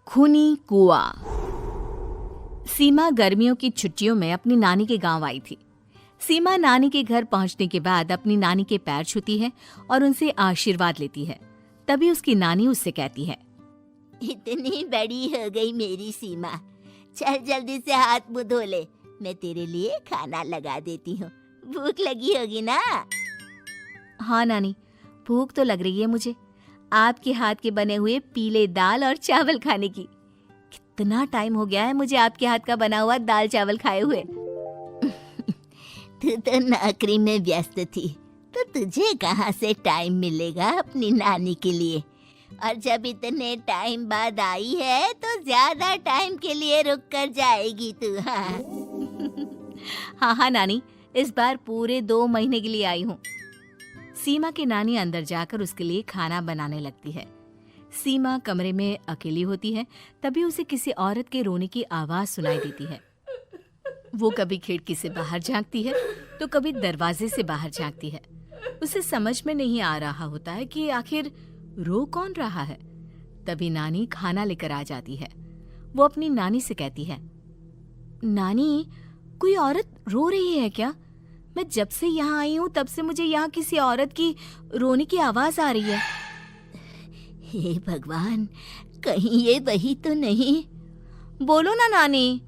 खूनी कुआं। सीमा गर्मियों की छुट्टियों में अपनी नानी के गांव आई थी। सीमा नानी के घर पहुंचने के बाद अपनी नानी के पैर छूती है और उनसे आशीर्वाद लेती है। तभी उसकी नानी उससे कहती है, इतनी बड़ी हो गई मेरी सीमा, चल जल्दी से हाथ मुंह धो ले, मैं तेरे लिए खाना लगा देती हूँ। भूख लगी होगी ना? हाँ नानी, भूख तो लग रही है मुझे, आपके हाथ के बने हुए पीले दाल और चावल खाने की। कितना टाइम हो गया है मुझे आपके हाथ का बना हुआ दाल चावल खाए हुए। तू तो नौकरी में व्यस्त थी, तो तुझे कहाँ से टाइम मिलेगा अपनी नानी के लिए? और जब इतने टाइम बाद आई है तो ज्यादा टाइम के लिए रुक कर जाएगी तू। हाँ नानी, इस बार पूरे 2 महीने के लिए आई हूँ। सीमा की नानी अंदर जाकर उसके लिए खाना बनाने लगती है। सीमा कमरे में अकेली होती है, तभी उसे किसी औरत के रोने की आवाज सुनाई देती है। वो कभी खिड़की से बाहर झांकती है तो कभी दरवाजे से बाहर झांकती है। उसे समझ में नहीं आ रहा होता है कि आखिर रो कौन रहा है। तभी नानी खाना लेकर आ जाती है। वो अपनी नानी से कहती है, नानी, कोई औरत रो रही है क्या? मैं जब से यहाँ आई हूँ तब से मुझे यहाँ किसी औरत की रोने की आवाज आ रही है। हे भगवान, कहीं ये वही तो नहीं? बोलो ना नानी।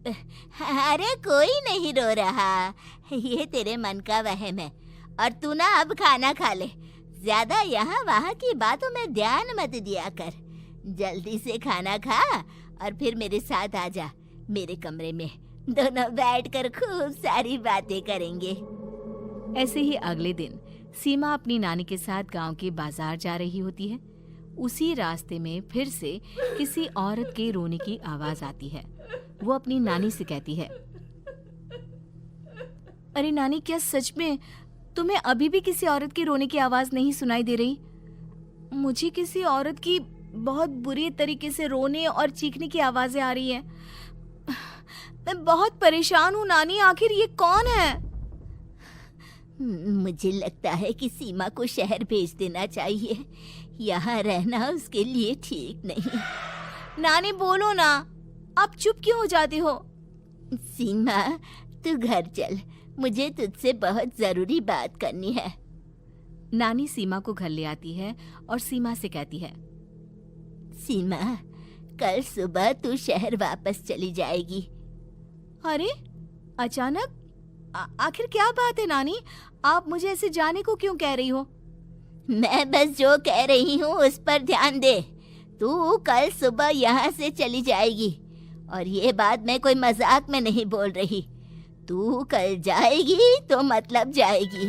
अरे कोई नहीं रो रहा, ये तेरे मन का वहम है। और तू ना अब खाना खा ले, ज्यादा यहाँ वहाँ की बातों में ध्यान मत दिया कर। जल्दी से खाना खा और फिर मेरे साथ आ जा मेरे कमरे में, दोनों बैठकर खूब सारी बातें करेंगे। ऐसे ही अगले दिन सीमा अपनी नानी के साथ गांव के बाजार जा रही होती है। उसी रास्ते में फिर से किसी औरत के रोने की आवाज आती है। वो अपनी नानी से कहती है, अरे नानी, क्या सच में तुम्हें अभी भी किसी औरत की रोने की आवाज नहीं सुनाई दे रही? मुझे किसी औरत की बहुत बुरी तरीके से रोने और चीखने की आवाजें आ रही है। मैं बहुत परेशान हूँ नानी, आखिर ये कौन है? मुझे लगता है कि सीमा को शहर भेज देना चाहिए, यहाँ रहना उसके लिए ठीक नहीं। नानी बोलो ना, आप चुप क्यों हो जाते हो? सीमा, तू घर चल, मुझे तुझसे बहुत जरूरी बात करनी है। नानी सीमा को घर ले आती है और सीमा से कहती है, सीमा, कल सुबह तू शहर वापस चली जाएगी। अरे अचानक? आखिर क्या बात है नानी, आप मुझे ऐसे जाने को क्यों कह रही हो? मैं बस जो कह रही हूँ उस पर ध्यान दे। तू कल सुबह यहाँ से चली जाएगी, और ये बात मैं कोई मजाक में नहीं बोल रही। तू कल जाएगी तो मतलब जाएगी।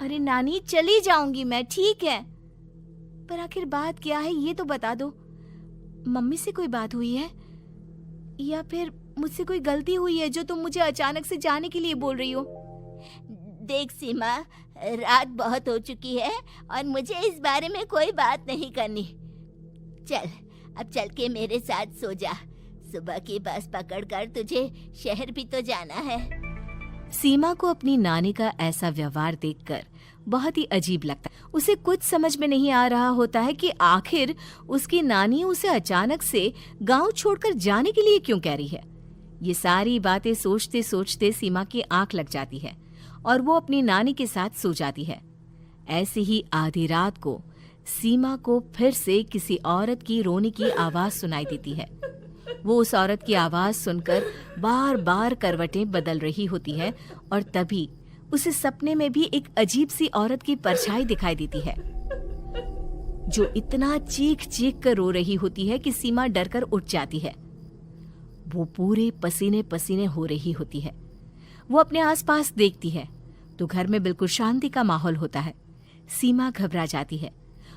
अरे नानी, चली जाऊंगी मैं, ठीक है, पर आखिर बात क्या है ये तो बता दो। मम्मी से कोई बात हुई है या फिर मुझसे कोई गलती हुई है जो तुम मुझे अचानक से जाने के लिए बोल रही हो? देख सीमा, रात बहुत हो चुकी है और मुझे इस बारे में कोई बात नहीं करनी। चल, अब चल के मेरे साथ सो जा। सुबह की बस पकड़कर तुझे शहर भी तो जाना है। सीमा को अपनी नानी का ऐसा व्यवहार देखकर बहुत ही अजीब लगता है। उसे कुछ समझ में नहीं आ रहा होता है कि आखिर उसकी नानी उसे अचानक से गांव छोड़कर जाने के लिए क्यों कह रही है। ये सारी बातें सोचते सोचते सीमा की आंख लग जाती है और वो अपनी नानी के साथ सो जाती है। ऐसे ही आधी रात को सीमा को फिर से किसी औरत की रोने की आवाज सुनाई देती है। वो उस औरत की आवाज सुनकर बार बार करवटें बदल रही होती है और तभी उसे सपने में भी एक अजीब सी औरत की परछाई दिखाई देती है, जो इतना चीख चीख कर रो रही होती है कि सीमा डरकर उठ जाती है। वो पूरे पसीने पसीने हो रही होती है। वो अपने आसपास देखती है तो घर में बिल्कुल शांति का माहौल होता है। सीमा घबरा जाती है।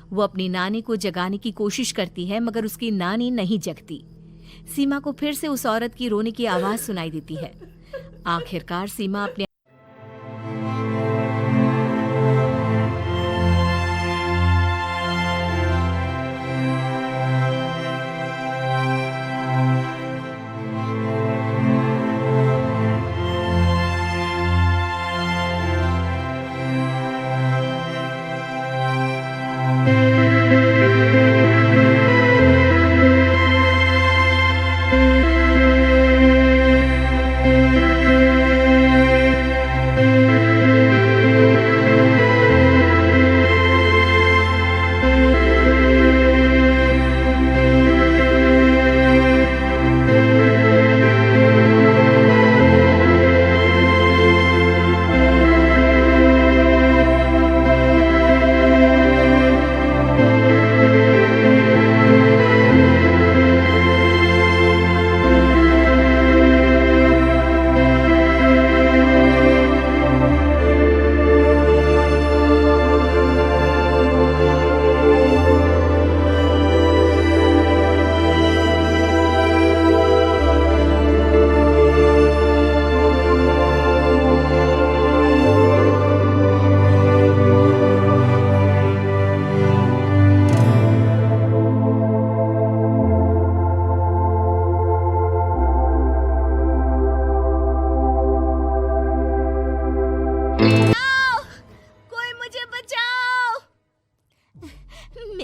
वो अपनी नानी को जगाने की कोशिश करती है, मगर उसकी नानी नहीं जगती। सीमा को फिर से उस औरत की रोने की आवाज सुनाई देती है। आखिरकार सीमा अपने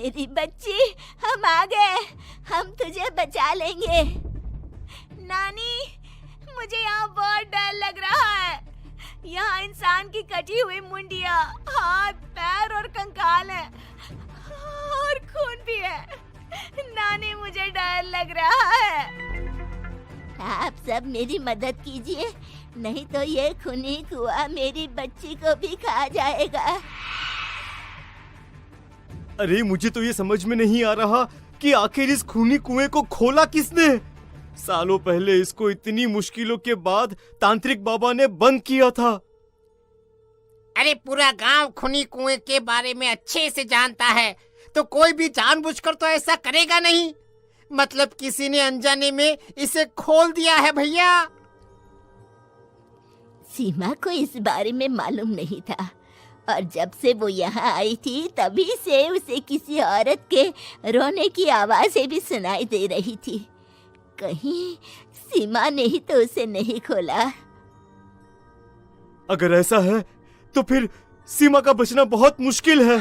मेरी बच्ची, हम आ गए। हम तुझे बचा लेंगे। नानी, मुझे यहाँ बहुत डर लग रहा है। यहाँ इंसान की कटी हुई मुंडिया, हाथ, पैर और कंकाल है और खून भी है। नानी, मुझे डर लग रहा है। आप सब मेरी मदद कीजिए, नहीं तो ये खूनी कुआं मेरी बच्ची को भी खा जाएगा। अरे मुझे तो ये समझ में नहीं आ रहा कि आखिर इस खूनी कुएं को खोला किसने। सालों पहले इसको इतनी मुश्किलों के बाद तांत्रिक बाबा ने बंद किया था। अरे पूरा गांव खूनी कुएं के बारे में अच्छे से जानता है, तो कोई भी जानबूझकर तो ऐसा करेगा नहीं। मतलब किसी ने अनजाने में इसे खोल दिया है भैया। सीमा को इस बारे में मालूम नहीं था, और जब से वो यहाँ आई थी तभी से उसे किसी औरत के रोने की आवाजें भी सुनाई दे रही थी। कहीं सीमा ने ही तो उसे नहीं खोला। अगर ऐसा है तो फिर सीमा का बचना बहुत मुश्किल है।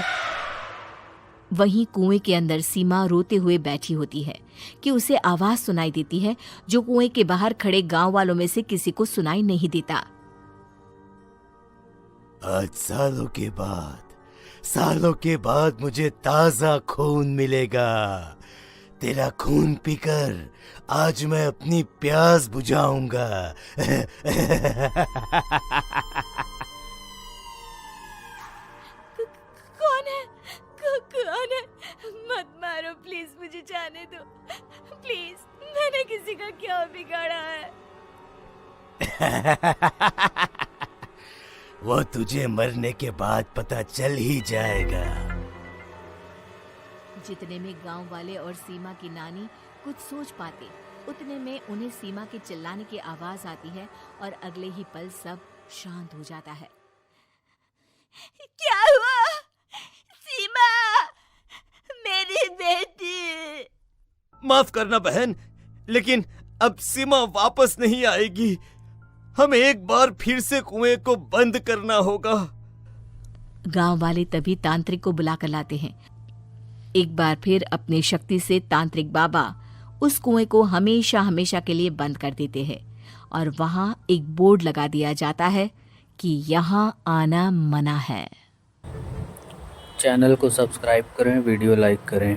वहीं कुएं के अंदर सीमा रोते हुए बैठी होती है कि उसे आवाज सुनाई देती है जो कुएं के बाहर खड़े गांव वालों में से किसी को सुनाई नहीं देता। आज सालों के बाद मुझे ताजा खून मिलेगा। तेरा खून पीकर आज मैं अपनी प्यास बुझाऊंगा। कौन है? मत मारो प्लीज, मुझे जाने दो प्लीज। मैंने किसी का क्या बिगाड़ा है? वो तुझे मरने के बाद पता चल ही जाएगा। जितने में गांव वाले और सीमा की नानी कुछ सोच पाते, उतने में उन्हें सीमा के चिल्लाने की आवाज आती है और अगले ही पल सब शांत हो जाता है। क्या हुआ? सीमा, मेरी बेटी। माफ करना बहन, लेकिन अब सीमा वापस नहीं आएगी। हमें एक बार फिर से कुएं को बंद करना होगा। गांव वाले तभी तांत्रिक को बुला कर लाते हैं। एक बार फिर अपनी शक्ति से तांत्रिक बाबा उस कुएं को हमेशा हमेशा के लिए बंद कर देते हैं और वहां एक बोर्ड लगा दिया जाता है कि यहाँ आना मना है। चैनल को सब्सक्राइब करें, वीडियो लाइक करें।